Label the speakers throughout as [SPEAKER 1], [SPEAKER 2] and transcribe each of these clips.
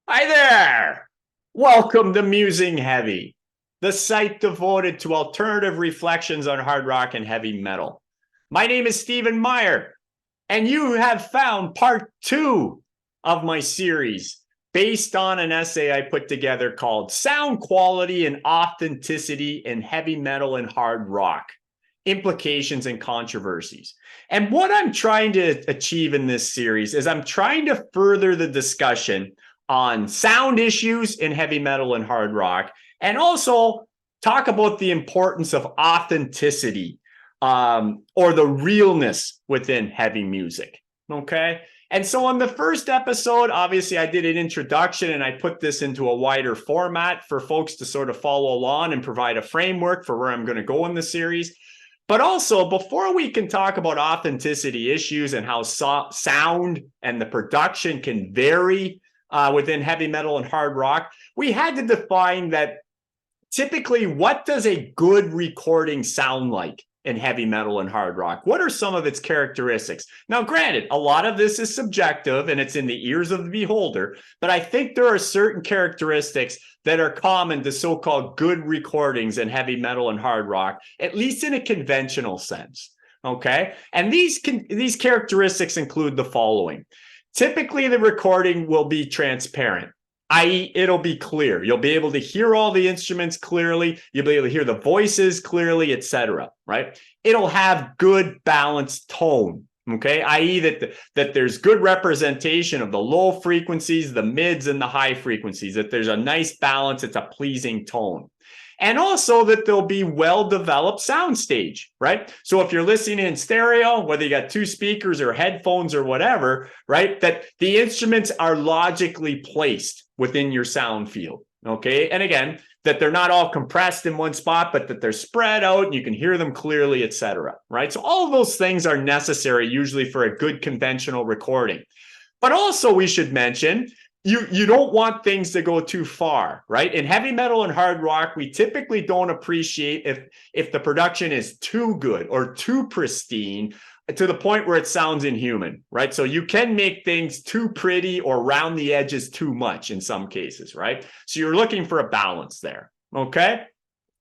[SPEAKER 1] Hi there! Welcome to Musing Heavy, the site devoted to alternative reflections on hard rock and heavy metal. My name is Stephen Meyer, and you have found part 2 of my series based on an essay I put together called Sound Quality and Authenticity in Heavy Metal and Hard Rock, Implications and Controversies. And what I'm trying to achieve in this series is I'm trying to further the discussion on sound issues in heavy metal and hard rock, and also talk about the importance of authenticity or the realness within heavy music. Okay. And so on the first episode, obviously I did an introduction and I put this into a wider format for folks to sort of follow along and provide a framework for where I'm going to go in the series. But also, before we can talk about authenticity issues and how sound and the production can vary within heavy metal and hard rock, we had to define that typically what does a good recording sound like in heavy metal and hard rock? What are some of its characteristics? Now, granted, a lot of this is subjective and it's in the ears of the beholder, but I think there are certain characteristics that are common to so-called good recordings in heavy metal and hard rock, at least in a conventional sense. Okay, and these characteristics include the following. Typically, the recording will be transparent, i.e., it'll be clear. You'll be able to hear all the instruments clearly. You'll be able to hear the voices clearly, etc. Right? It'll have good balanced tone. Okay, i.e., that there's good representation of the low frequencies, the mids, and the high frequencies. That there's a nice balance. It's a pleasing tone. And also that there'll be well-developed soundstage, right? So if you're listening in stereo, whether you got two speakers or headphones or whatever, right, that the instruments are logically placed within your sound field, okay? And again, that they're not all compressed in one spot, but that they're spread out and you can hear them clearly, etc. Right? So all of those things are necessary usually for a good conventional recording. But also we should mention you don't want things to go too far, right? In heavy metal and hard rock, we typically don't appreciate if the production is too good or too pristine to the point where it sounds inhuman, right? So you can make things too pretty or round the edges too much in some cases, right? So you're looking for a balance there, okay?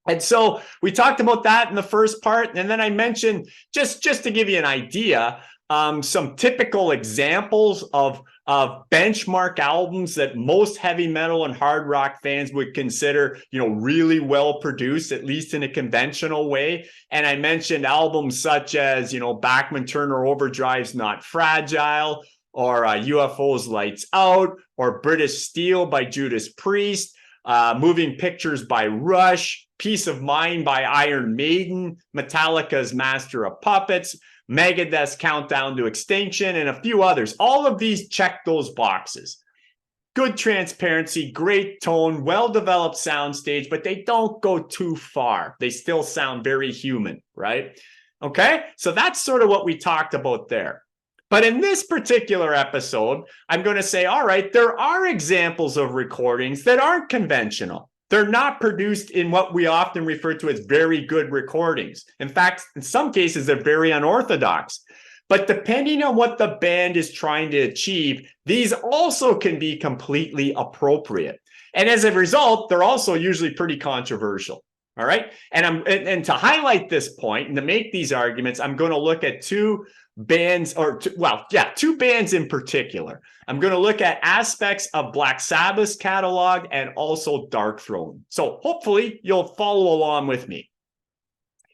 [SPEAKER 1] And so we talked about that in the first part, and then I mentioned just to give you an idea, some typical examples of benchmark albums that most heavy metal and hard rock fans would consider, really well produced, at least in a conventional way. And I mentioned albums such as, Bachman Turner Overdrive's Not Fragile, or UFO's Lights Out, or British Steel by Judas Priest, Moving Pictures by Rush, Peace of Mind by Iron Maiden, Metallica's Master of Puppets, Megadeth's Countdown to Extinction, and a few others. All of these check those boxes. Good transparency, great tone, well-developed soundstage, but they don't go too far. They still sound very human, right? Okay, so that's sort of what we talked about there. But in this particular episode, I'm going to say, all right, there are examples of recordings that aren't conventional. They're not produced in what we often refer to as very good recordings. In fact, in some cases, they're very unorthodox. But depending on what the band is trying to achieve, these also can be completely appropriate. And as a result, they're also usually pretty controversial. All right. And to highlight this point and to make these arguments, I'm going to look at two bands two bands in particular. I'm going to look at aspects of Black Sabbath's catalog and also Darkthrone. So hopefully you'll follow along with me.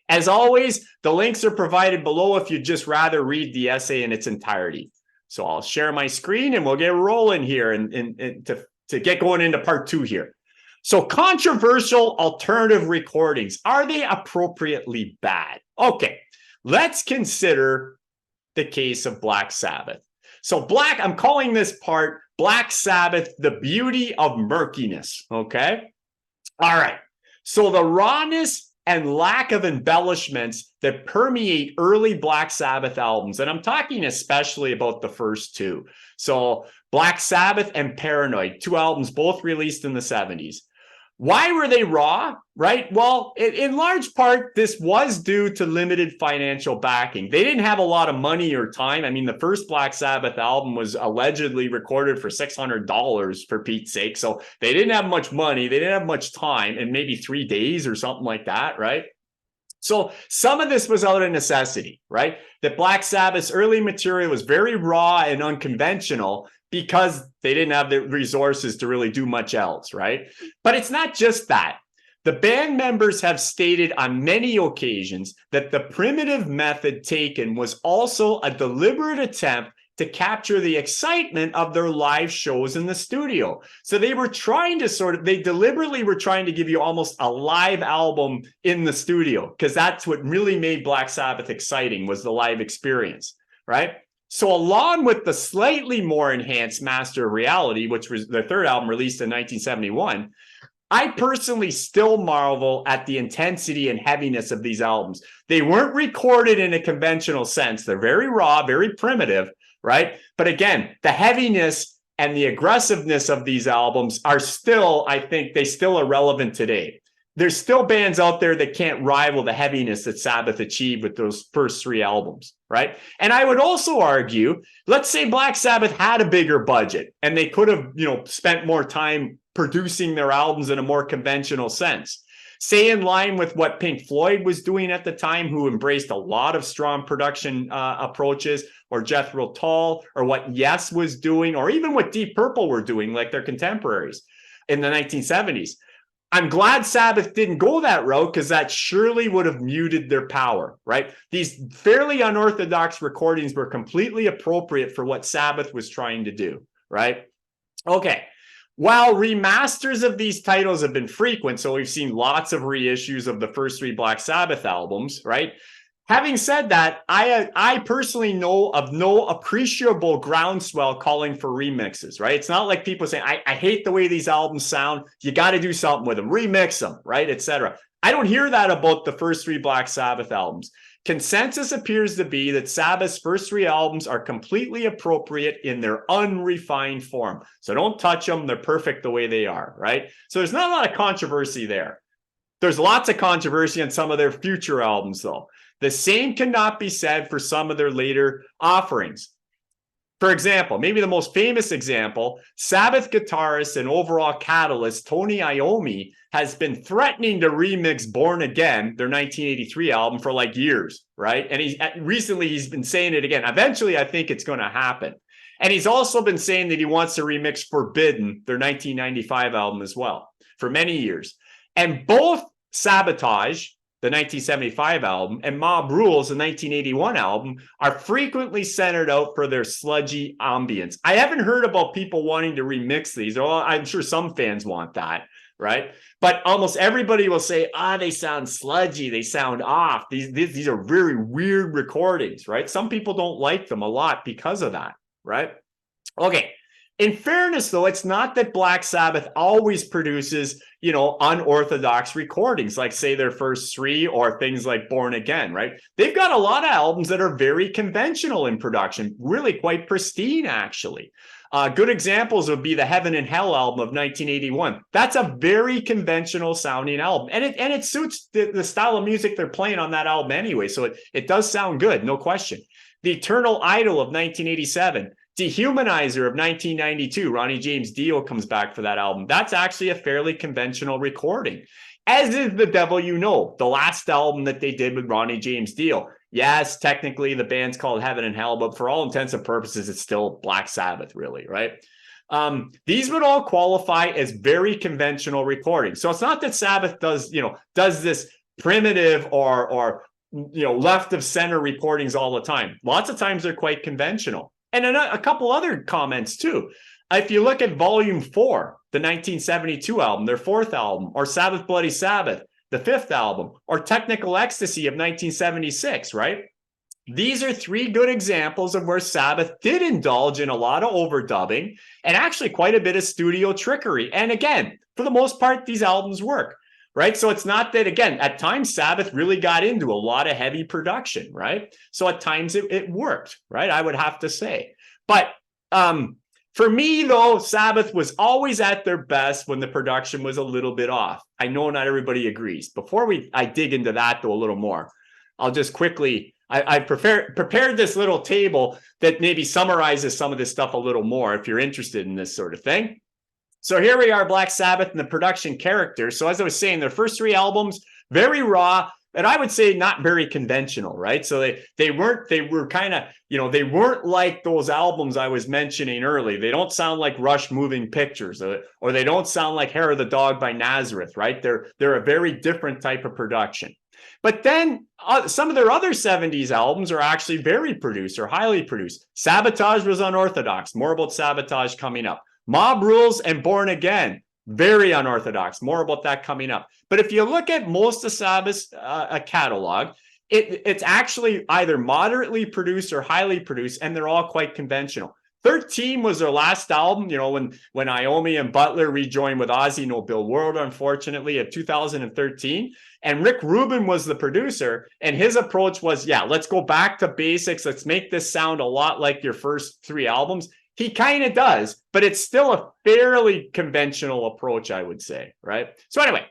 [SPEAKER 1] As always, the links are provided below if you'd just rather read the essay in its entirety. So I'll share my screen and we'll get rolling here and to get going into part 2 here. So controversial alternative recordings, are they appropriately bad? Okay, let's consider the case of Black Sabbath. So I'm calling this part Black Sabbath, the beauty of murkiness, okay? All right, so the rawness and lack of embellishments that permeate early Black Sabbath albums, and I'm talking especially about the first two. So Black Sabbath and Paranoid, two albums both released in the 70s. Why were they raw, right? Well, in large part, this was due to limited financial backing. They didn't have a lot of money or time. I mean, the first Black Sabbath album was allegedly recorded for $600 for Pete's sake. So they didn't have much money. They didn't have much time, and maybe 3 days or something like that, right? So some of this was out of necessity, right? That Black Sabbath's early material was very raw and unconventional because they didn't have the resources to really do much else, right? But it's not just that. The band members have stated on many occasions that the primitive method taken was also a deliberate attempt to capture the excitement of their live shows in the studio. So they were trying to they deliberately were trying to give you almost a live album in the studio, because that's what really made Black Sabbath exciting, was the live experience, right? So along with the slightly more enhanced Master of Reality, which was the third album released in 1971, I personally still marvel at the intensity and heaviness of these albums. They weren't recorded in a conventional sense. They're very raw, very primitive, right? But again, the heaviness and the aggressiveness of these albums are still, I think, they still are relevant today. There's still bands out there that can't rival the heaviness that Sabbath achieved with those first 3 albums, right? And I would also argue, let's say Black Sabbath had a bigger budget and they could have, spent more time producing their albums in a more conventional sense. Say in line with what Pink Floyd was doing at the time, who embraced a lot of strong production approaches, or Jethro Tull, or what Yes was doing, or even what Deep Purple were doing, like their contemporaries in the 1970s. I'm glad Sabbath didn't go that route, because that surely would have muted their power, right? These fairly unorthodox recordings were completely appropriate for what Sabbath was trying to do, right? Okay. While remasters of these titles have been frequent, so we've seen lots of reissues of the first 3 Black Sabbath albums, right? Having said that, I personally know of no appreciable groundswell calling for remixes, right? It's not like people saying, I hate the way these albums sound. You got to do something with them, remix them, right, etc. I don't hear that about the first 3 Black Sabbath albums. Consensus appears to be that Sabbath's first 3 albums are completely appropriate in their unrefined form. So don't touch them. They're perfect the way they are, right? So there's not a lot of controversy there. There's lots of controversy on some of their future albums, though. The same cannot be said for some of their later offerings. For example, maybe the most famous example, Sabbath guitarist and overall catalyst Tony Iommi has been threatening to remix Born Again, their 1983 album, for like years, right? And recently he's been saying it again. Eventually, I think it's going to happen. And he's also been saying that he wants to remix Forbidden, their 1995 album, as well, for many years. And both Sabotage, the 1975 album, and Mob Rules, the 1981 album, are frequently centered out for their sludgy ambience. I haven't heard about people wanting to remix these. Well, I'm sure some fans want that, right? But almost everybody will say, they sound sludgy, they sound off. These are very weird recordings, right? Some people don't like them a lot because of that, right? Okay. In fairness, though, it's not that Black Sabbath always produces, unorthodox recordings, like, say, their first 3, or things like Born Again, right? They've got a lot of albums that are very conventional in production, really quite pristine, actually. Good examples would be the Heaven and Hell album of 1981. That's a very conventional sounding album, and it suits the style of music they're playing on that album anyway, so it does sound good, no question. The Eternal Idol of 1987. Dehumanizer of 1992, Ronnie James Dio comes back for that album. That's actually a fairly conventional recording, as is The Devil You Know, the last album that they did with Ronnie James Dio. Yes, technically the band's called Heaven and Hell, but for all intents and purposes, it's still Black Sabbath, really, right? These would all qualify as very conventional recordings. So it's not that Sabbath does this primitive or left of center recordings all the time. Lots of times they're quite conventional. And a couple other comments, too. If you look at Volume 4, the 1972 album, their 4th album, or Sabbath Bloody Sabbath, the 5th album, or Technical Ecstasy of 1976, right? These are 3 good examples of where Sabbath did indulge in a lot of overdubbing and actually quite a bit of studio trickery. And again, for the most part, these albums work, right? So it's not that, again, at times Sabbath really got into a lot of heavy production, right? So at times it worked, right? I would have to say. But For me, though, Sabbath was always at their best when the production was a little bit off. I know not everybody agrees. Before I dig into that, though, a little more, I'll just quickly, I prepared this little table that maybe summarizes some of this stuff a little more if you're interested in this sort of thing. So here we are, Black Sabbath and the production characters. So as I was saying, their first 3 albums, very raw, and I would say not very conventional, right? So they were kind of, they weren't like those albums I was mentioning early. They don't sound like Rush Moving Pictures, or they don't sound like Hair of the Dog by Nazareth, right? They're a very different type of production. But then some of their other 70s albums are actually very produced or highly produced. Sabotage was unorthodox. More about Sabotage coming up. Mob Rules and Born Again, very unorthodox. More about that coming up. But if you look at most of Sabbath's catalog, it's actually either moderately produced or highly produced, and they're all quite conventional. 13 was their last album, when Iommi and Butler rejoined with Ozzy No Bill World, unfortunately, of 2013. And Rick Rubin was the producer, and his approach was, let's go back to basics. Let's make this sound a lot like your first 3 albums. He kind of does, but it's still a fairly conventional approach, I would say, right? So anyway,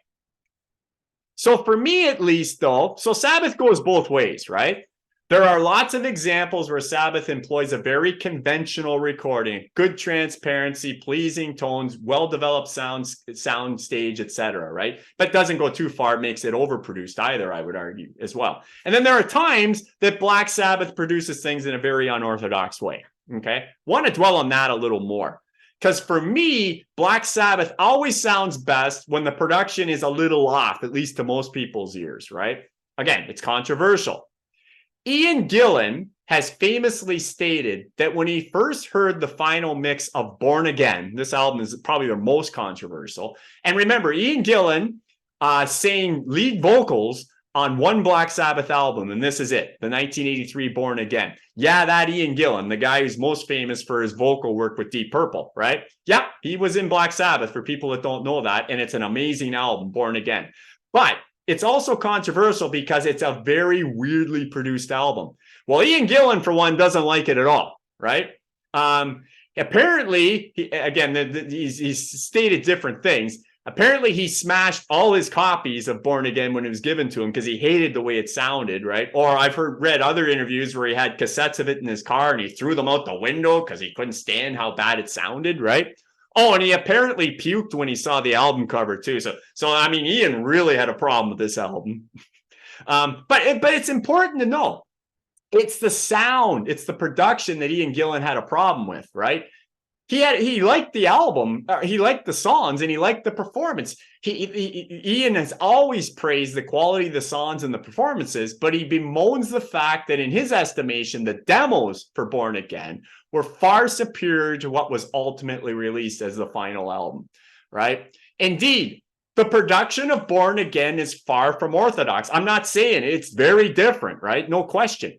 [SPEAKER 1] so for me at least, though, so Sabbath goes both ways, right? There are lots of examples where Sabbath employs a very conventional recording, good transparency, pleasing tones, well-developed sound stage, etc., right? But doesn't go too far, makes it overproduced either, I would argue, as well. And then there are times that Black Sabbath produces things in a very unorthodox way, okay? Want to dwell on that a little more. Because for me, Black Sabbath always sounds best when the production is a little off, at least to most people's ears, right? Again, it's controversial. Ian Gillan has famously stated that when he first heard the final mix of Born Again, this album is probably the most controversial. And remember, Ian Gillan sang lead vocals on one Black Sabbath album, and this is it, the 1983 Born Again. Yeah, that Ian Gillan, the guy who's most famous for his vocal work with Deep Purple, right? Yeah, he was in Black Sabbath, for people that don't know that, and it's an amazing album, Born Again. But it's also controversial because it's a very weirdly produced album. Well, Ian Gillan, for one, doesn't like it at all, right? Apparently, he's stated different things. Apparently, he smashed all his copies of Born Again when it was given to him because he hated the way it sounded, right? Or I've read other interviews where he had cassettes of it in his car and he threw them out the window because he couldn't stand how bad it sounded, right? Oh, and he apparently puked when he saw the album cover too. So I mean, Ian really had a problem with this album. But it's important to know. It's the sound, it's the production that Ian Gillan had a problem with, right? He liked the album, he liked the songs, and he liked the performance. Ian has always praised the quality of the songs and the performances, but he bemoans the fact that in his estimation, the demos for Born Again were far superior to what was ultimately released as the final album, right? Indeed, the production of Born Again is far from orthodox. I'm not saying it's very different, right? No question.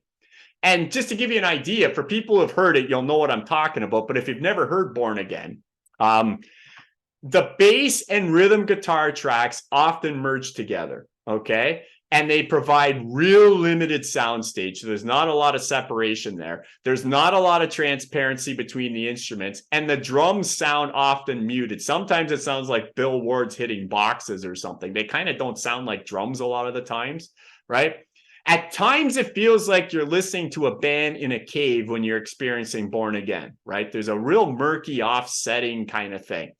[SPEAKER 1] And just to give you an idea, for people who have heard it, you'll know what I'm talking about. But if you've never heard Born Again, the bass and rhythm guitar tracks often merge together, okay? And they provide real limited soundstage. So there's not a lot of separation there. There's not a lot of transparency between the instruments. And the drums sound often muted. Sometimes it sounds like Bill Ward's hitting boxes or something. They kind of don't sound like drums a lot of the times, right? At times, it feels like you're listening to a band in a cave when you're experiencing Born Again, right? There's a real murky, offsetting kind of thing.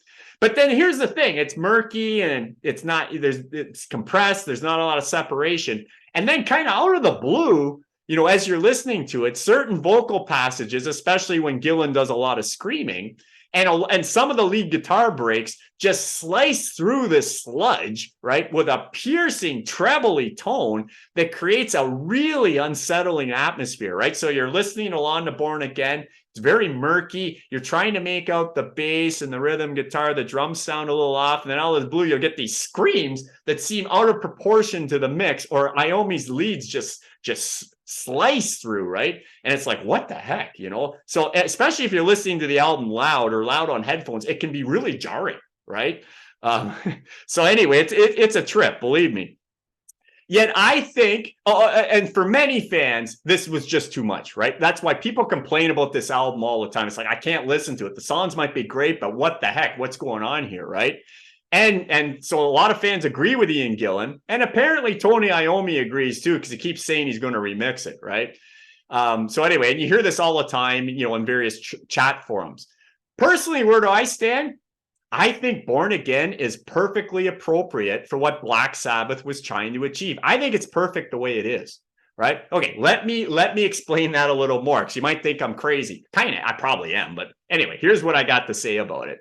[SPEAKER 1] But then here's the thing. It's murky and it's compressed. There's not a lot of separation. And then kind of out of the blue, as you're listening to it, certain vocal passages, especially when Gillan does a lot of screaming, and some of the lead guitar breaks just slice through this sludge, right, with a piercing trebly tone that creates a really unsettling atmosphere, right? So you're listening along to Born Again. It's very murky. You're trying to make out the bass and the rhythm guitar. The drums sound a little off. And then out of the blue, you'll get these screams that seem out of proportion to the mix, or Iommi's leads just slice through, right? And it's like, what the heck, So especially if you're listening to the album loud on headphones, it can be really jarring, right? So anyway, it's a trip, believe me. Yet I think, and for many fans, this was just too much, right? That's why people complain about this album all the time. It's like, I can't listen to it. The songs might be great, but what the heck? What's going on here, right? And so a lot of fans agree with Ian Gillan, and apparently Tony Iommi agrees too, because he keeps saying he's going to remix it, right? So anyway, and you hear this all the time, in various chat forums. Personally, where do I stand? I think Born Again is perfectly appropriate for what Black Sabbath was trying to achieve. I think it's perfect the way it is, right? Okay, let me explain that a little more, because you might think I'm crazy. Kind of, I probably am, but anyway, here's what I got to say about it.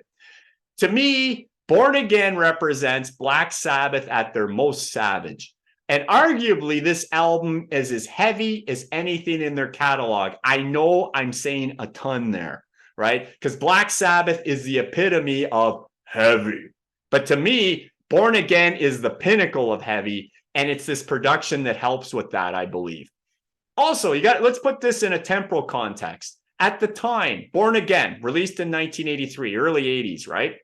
[SPEAKER 1] To me, Born Again represents Black Sabbath at their most savage. And arguably, this album is as heavy as anything in their catalog. I know I'm saying a ton there, right? Because Black Sabbath is the epitome of heavy. But to me, Born Again is the pinnacle of heavy, and it's this production that helps with that, I believe. Also, let's put this in a temporal context. At the time, Born Again, released in 1983, early 80s, right?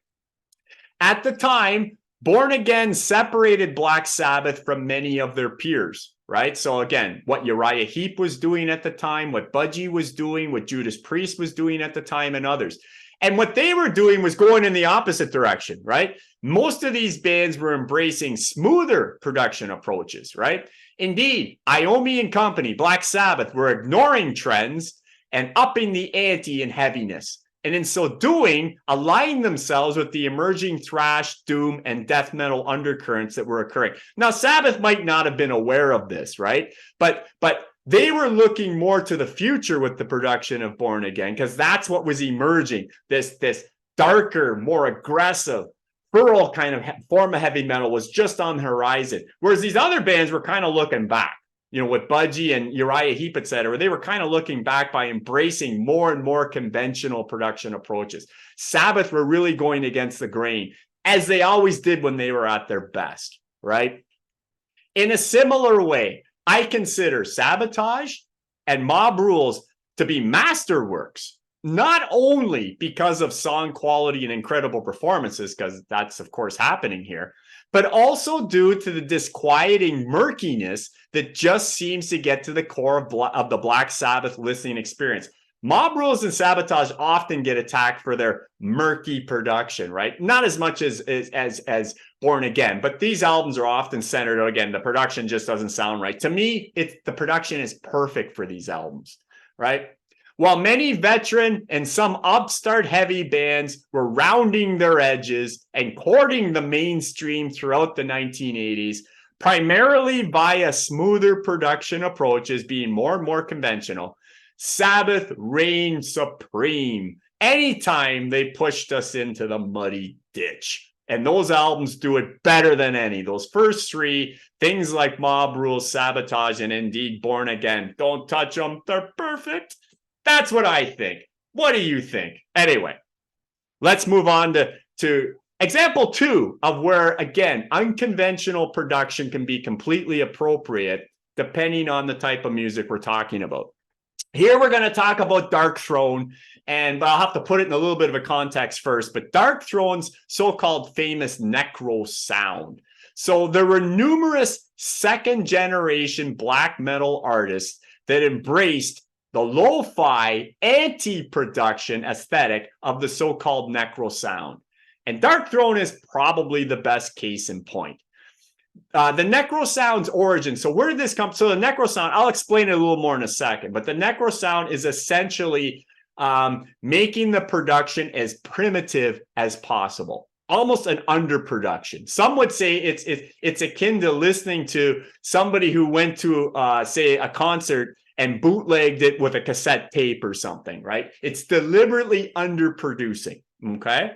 [SPEAKER 1] At the time, Born Again separated Black Sabbath from many of their peers, right? So again, what Uriah Heep was doing at the time, what Budgie was doing, what Judas Priest was doing at the time, and others. And what they were doing was going in the opposite direction, right? Most of these bands were embracing smoother production approaches, right? Indeed, Iommi and company, Black Sabbath, were ignoring trends and upping the ante in heaviness. And in so doing, align themselves with the emerging thrash, doom, and death metal undercurrents that were occurring. Now, Sabbath might not have been aware of this, right? But they were looking more to the future with the production of Born Again, because that's what was emerging. This darker, more aggressive, feral kind of form of heavy metal was just on the horizon. Whereas these other bands were kind of looking back. With Budgie and Uriah Heep, et cetera, they were kind of looking back by embracing more and more conventional production approaches. Sabbath were really going against the grain, as they always did when they were at their best, right? In a similar way, I consider Sabotage and Mob Rules to be masterworks, not only because of song quality and incredible performances, because that's, of course, happening here, but also due to the disquieting murkiness that just seems to get to the core of the Black Sabbath listening experience. Mob Rules and Sabotage often get attacked for their murky production, right? Not as much as Born Again, but these albums are often centered, again, the production just doesn't sound right. To me, the production is perfect for these albums, right? While many veteran and some upstart heavy bands were rounding their edges and courting the mainstream throughout the 1980s, primarily via smoother production approaches being more and more conventional, Sabbath reigned supreme anytime they pushed us into the muddy ditch. And those albums do it better than any. Those first three, things like Mob Rules, Sabotage, and indeed Born Again, don't touch them, they're perfect. That's what I think. What do you think? Anyway, let's move on to example 2 of where, again, unconventional production can be completely appropriate depending on the type of music we're talking about. Here we're going to talk about Darkthrone, but I'll have to put it in a little bit of a context first. But Darkthrone's so-called famous necro sound. So there were numerous second-generation black metal artists that embraced the lo-fi anti-production aesthetic of the so-called necro sound. And Darkthrone is probably the best case in point. The necro sound's origin. So where did this come? So the necro sound, I'll explain it a little more in a second, but the necro sound is essentially making the production as primitive as possible, almost an underproduction. Some would say it's akin to listening to somebody who went to, say, a concert and bootlegged it with a cassette tape or something, right? It's deliberately underproducing, okay?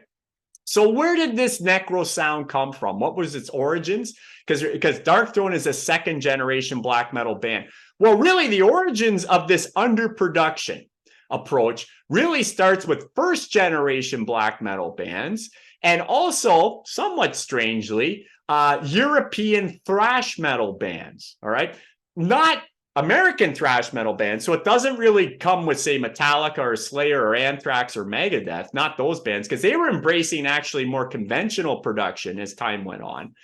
[SPEAKER 1] So where did this necro sound come from? What was its origins? Because Darkthrone is a second-generation black metal band. Well, really, the origins of this underproduction approach really starts with first-generation black metal bands, and also, somewhat strangely, European thrash metal bands, all right? Not American thrash metal bands, so it doesn't really come with, say, Metallica or Slayer or Anthrax or Megadeth, not those bands, because they were embracing actually more conventional production as time went on.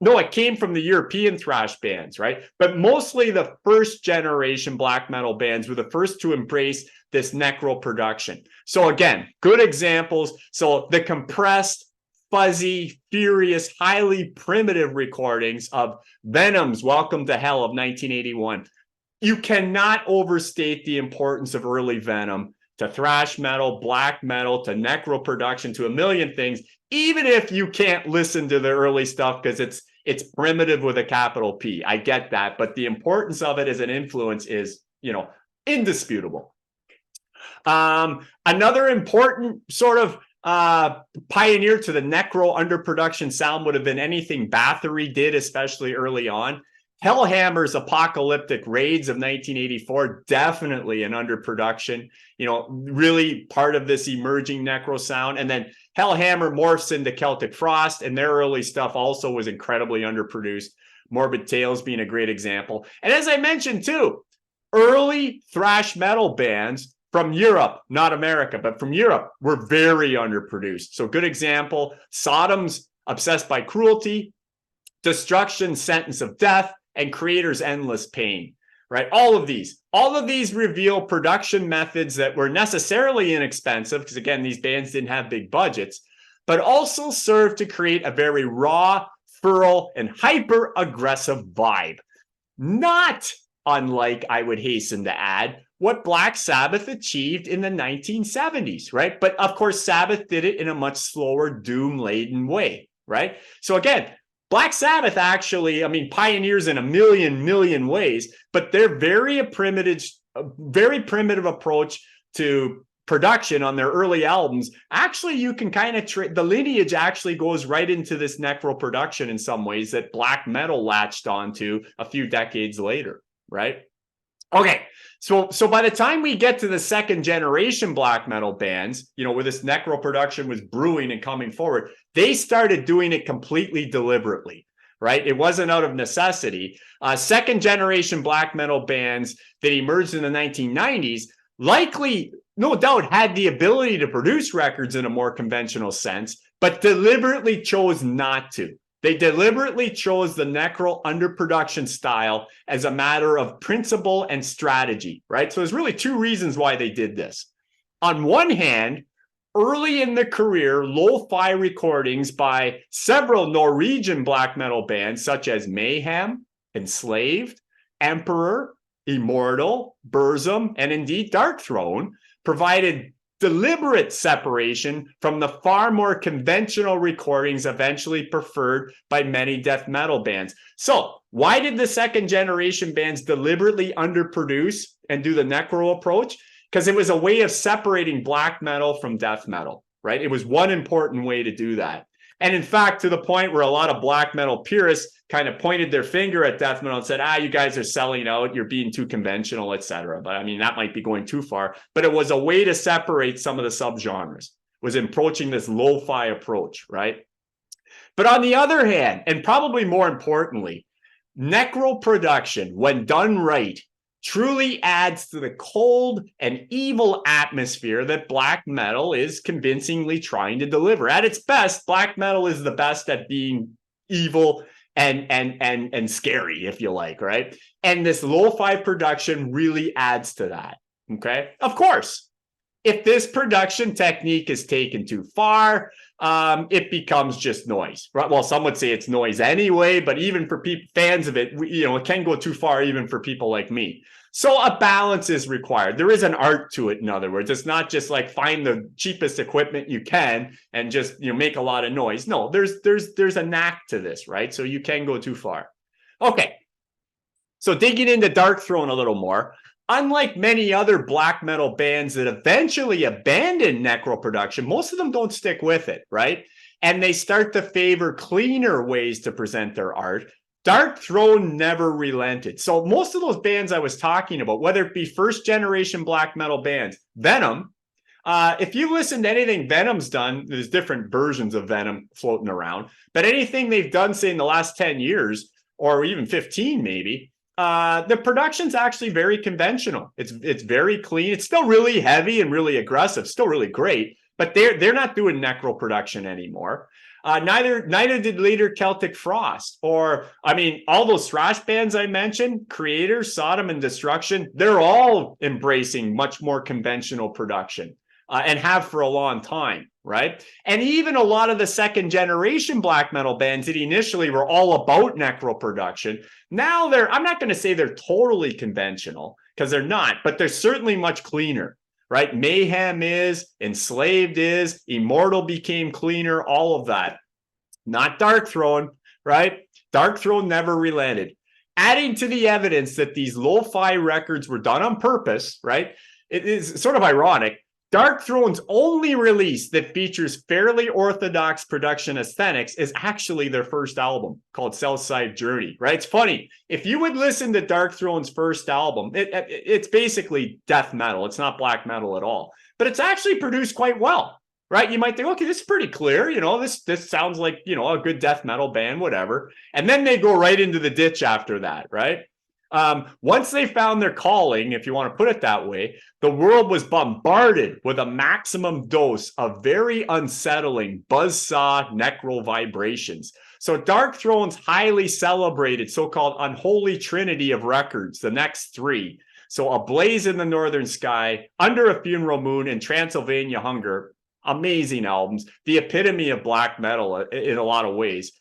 [SPEAKER 1] No, it came from the European thrash bands, right? But mostly the first generation black metal bands were the first to embrace this necro production. So again, good examples. So the compressed, fuzzy, furious, highly primitive recordings of Venom's Welcome to Hell of 1981. You cannot overstate the importance of early Venom to thrash metal, black metal, to necro production, to a million things, even if you can't listen to the early stuff because it's primitive with a capital P. I get that, but the importance of it as an influence is, indisputable. Another important sort of pioneer to the necro underproduction sound would have been anything Bathory did, especially early on. Hellhammer's Apocalyptic Raids of 1984, definitely an underproduction, really part of this emerging necro sound. And then Hellhammer morphs into Celtic Frost, and their early stuff also was incredibly underproduced. Morbid Tales being a great example. And as I mentioned too, early thrash metal bands from Europe, not America, but from Europe, were very underproduced. So good example, Sodom's Obsessed by Cruelty, Destruction's Sentence of Death, and Creator's Endless Pain, right? All of these reveal production methods that were necessarily inexpensive, because again, these bands didn't have big budgets, but also serve to create a very raw, feral, and hyper-aggressive vibe. Not unlike, I would hasten to add, what Black Sabbath achieved in the 1970s, right? But of course, Sabbath did it in a much slower, doom-laden way, right? So again, Black Sabbath actually, pioneers in a million ways, but their very primitive approach to production on their early albums, actually you can kind of the lineage actually goes right into this necro production in some ways that black metal latched onto a few decades later, right? Okay, so by the time we get to the second generation black metal bands, where this necro production was brewing and coming forward, they started doing it completely deliberately, right? It wasn't out of necessity. Second generation black metal bands that emerged in the 1990s likely, no doubt, had the ability to produce records in a more conventional sense, but deliberately chose not to. They deliberately chose the necro underproduction style as a matter of principle and strategy, right? So there's really two reasons why they did this. On one hand, early in the career, lo-fi recordings by several Norwegian black metal bands such as Mayhem, Enslaved, Emperor, Immortal, Burzum, and indeed Darkthrone provided deliberate separation from the far more conventional recordings eventually preferred by many death metal bands. So why did the second generation bands deliberately underproduce and do the necro approach? Because it was a way of separating black metal from death metal, right? It was one important way to do that. And in fact, to the point where a lot of black metal purists kind of pointed their finger at death metal and said, you guys are selling out, you're being too conventional, etc. But that might be going too far. But it was a way to separate some of the subgenres, was approaching this lo-fi approach, right? But on the other hand, and probably more importantly, necro production, when done right, truly adds to the cold and evil atmosphere that black metal is convincingly trying to deliver. At its best, black metal is the best at being evil and scary, if you like, right? And this lo-fi production really adds to that, okay? Of course, if this production technique is taken too far, it becomes just noise, right? Well, some would say it's noise anyway, but even for fans of it, it can go too far even for people like me. So a balance is required. There is an art to it, in other words. It's not just like find the cheapest equipment you can and just make a lot of noise. No, there's a knack to this, right? So you can go too far. Okay, so digging into Darkthrone a little more, unlike many other black metal bands that eventually abandon necro production, most of them don't stick with it, right? And they start to favor cleaner ways to present their art. Darkthrone never relented. So most of those bands I was talking about, whether it be first generation black metal bands, Venom, if you listen to anything Venom's done, there's different versions of Venom floating around, but anything they've done, say in the last 10 years, or even 15 maybe, the production's actually very conventional. It's very clean. It's still really heavy and really aggressive, still really great, but they're not doing necro production anymore. Neither did later Celtic Frost, or I mean, all those thrash bands I mentioned, Creator, Sodom, and Destruction. They're all embracing much more conventional production, and have for a long time, right? And even a lot of the second generation black metal bands that initially were all about necro production, now I'm not going to say they're totally conventional, because they're not, but they're certainly much cleaner. Right? Mayhem is, Enslaved is, Immortal became cleaner, all of that. Not Darkthrone, right? Darkthrone never relented. Adding to the evidence that these lo-fi records were done on purpose, right? It is sort of ironic. Darkthrone's only release that features fairly orthodox production aesthetics is actually their first album, called Southside Journey, right? It's funny. If you would listen to Darkthrone's first album, it's basically death metal. It's not black metal at all. But it's actually produced quite well, right? You might think, okay, this is pretty clear. You know, this sounds like, you know, a good death metal band, whatever. And then they go right into the ditch after that, right? Once they found their calling, if you want to put it that way, the world was bombarded with a maximum dose of very unsettling buzzsaw necro vibrations. So Darkthrone's highly celebrated so-called unholy trinity of records, the next three, so A Blaze in the Northern Sky, Under a Funeral Moon, and Transylvania Hunger, amazing albums, the epitome of black metal in a lot of ways.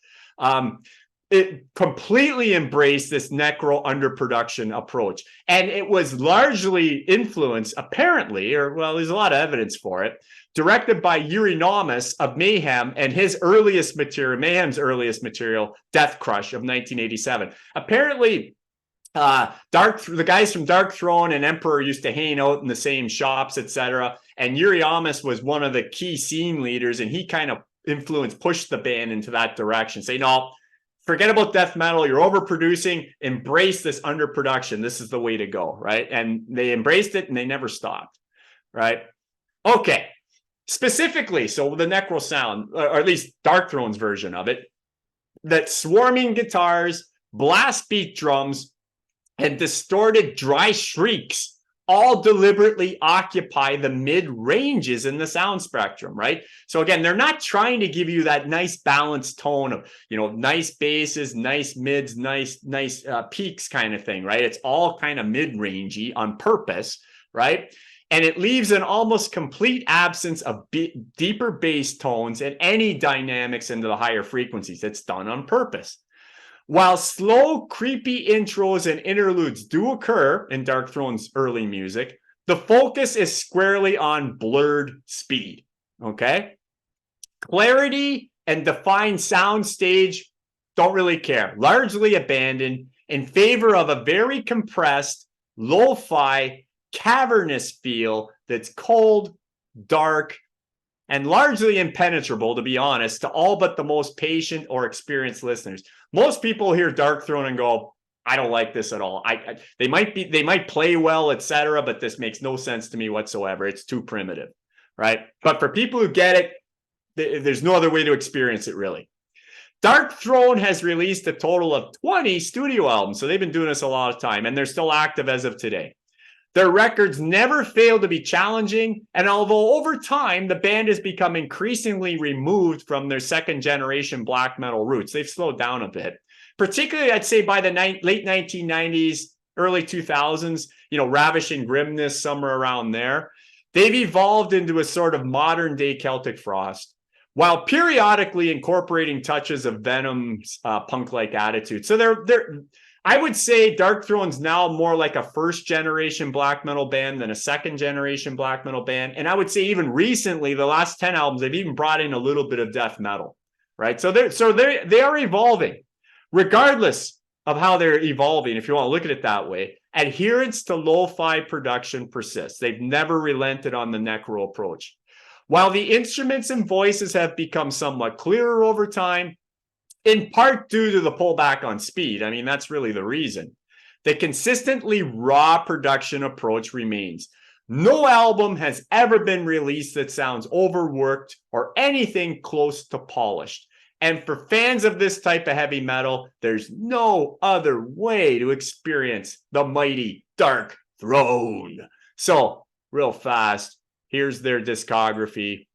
[SPEAKER 1] It completely embraced this necro underproduction approach. And it was largely influenced, apparently, or well, there's a lot of evidence for it, directed by Euronymous of Mayhem and his earliest material, Mayhem's earliest material, Death Crush of 1987. Apparently, the guys from Darkthrone and Emperor used to hang out in the same shops, etc. And Euronymous was one of the key scene leaders, and he kind of pushed the band into that direction, saying, no, forget about death metal. You're overproducing. Embrace this underproduction. This is the way to go, right? And they embraced it, and they never stopped, right? Okay. Specifically, so the necro sound, or at least Darkthrone's version of it, that swarming guitars, blast beat drums, and distorted dry shrieks all deliberately occupy the mid ranges in the sound spectrum, right? So again, they're not trying to give you that nice balanced tone of, you know, nice basses, nice mids, nice peaks kind of thing, right? It's all kind of mid-rangey on purpose, right? And it leaves an almost complete absence of deeper bass tones and any dynamics into the higher frequencies. It's done on purpose. While slow, creepy intros and interludes do occur in Darkthrone's early music, the focus is squarely on blurred speed, okay? Clarity and defined sound stage don't really care, largely abandoned in favor of a very compressed, lo-fi, cavernous feel that's cold, dark, and largely impenetrable, to be honest, to all but the most patient or experienced listeners. Most people hear Darkthrone and go, I don't like this at all. They might play well, etc., but this makes no sense to me whatsoever. It's too primitive, right? But for people who get it, there's no other way to experience it, really. Darkthrone has released a total of 20 studio albums, so they've been doing this a lot of time, and they're still active as of today. Their records never fail to be challenging, and although over time the band has become increasingly removed from their second generation black metal roots, they've slowed down a bit. Particularly, I'd say by the late 1990s, early 2000s, you know, Ravishing Grimness, somewhere around there, they've evolved into a sort of modern day Celtic Frost, while periodically incorporating touches of Venom's punk-like attitude. So I would say Darkthrone's now more like a first-generation black metal band than a second-generation black metal band. And I would say even recently, the last 10 albums, they've even brought in a little bit of death metal, right? So they are evolving. Regardless of how they're evolving, if you want to look at it that way, adherence to lo-fi production persists. They've never relented on the necro approach. While the instruments and voices have become somewhat clearer over time, in part due to the pullback on speed, I mean, that's really the reason, the consistently raw production approach remains. No album has ever been released that sounds overworked or anything close to polished. And for fans of this type of heavy metal, there's no other way to experience the mighty Darkthrone. So, real fast, here's their discography.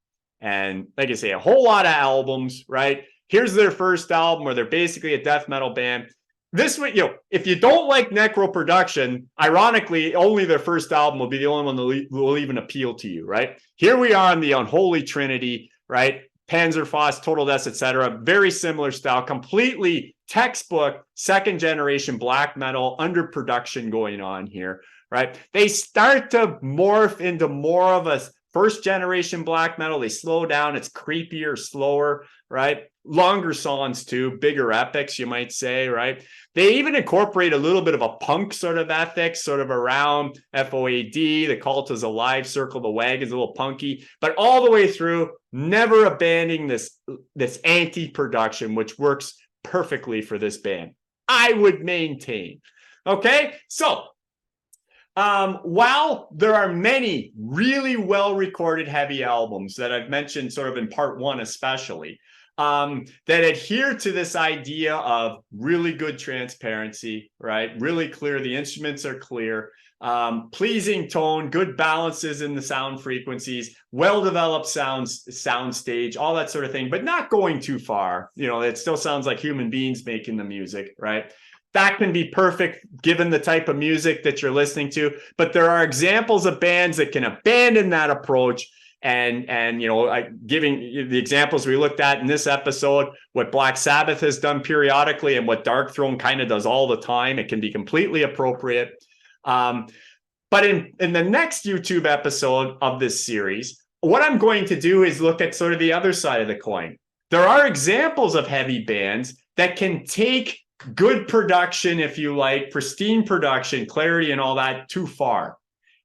[SPEAKER 1] And like I say, a whole lot of albums, right? Here's their first album where they're basically a death metal band. This way, if you don't like necro production, ironically, only their first album will be the only one that will even appeal to you, right? Here we are in the Unholy Trinity, right? Panzerfaust, Total Death, etc. Very similar style, completely textbook second generation black metal underproduction going on here, right? They start to morph into more of a first generation black metal. They slow down. It's creepier, slower, right? Longer songs too, bigger epics, you might say, right? They even incorporate a little bit of a punk sort of ethic, sort of around FOAD. The Cult is Alive, Circle the Wagons, a little punky, but all the way through, never abandoning this anti-production, which works perfectly for this band, I would maintain. Okay, so while there are many really well-recorded heavy albums that I've mentioned sort of in part one especially, that adhere to this idea of really good transparency, right? Really clear, the instruments are clear, pleasing tone, good balances in the sound frequencies, well-developed sound stage, all that sort of thing, but not going too far. It still sounds like human beings making the music, right? That can be perfect given the type of music that you're listening to, but there are examples of bands that can abandon that approach and giving the examples we looked at in this episode, what Black Sabbath has done periodically and what Darkthrone kind of does all the time. It can be completely appropriate. But in the next YouTube episode of this series, what I'm going to do is look at sort of the other side of the coin. There are examples of heavy bands that can take good production, if you like, pristine production, clarity and all that too far,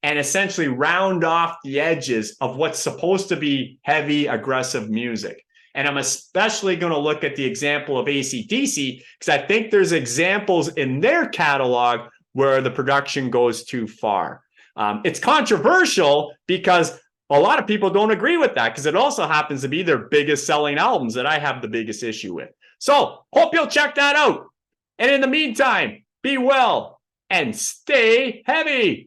[SPEAKER 1] and essentially round off the edges of what's supposed to be heavy, aggressive music. And I'm especially going to look at the example of AC/DC because I think there's examples in their catalog where the production goes too far. It's controversial because a lot of people don't agree with that because it also happens to be their biggest selling albums that I have the biggest issue with. So hope you'll check that out. And in the meantime, be well and stay heavy.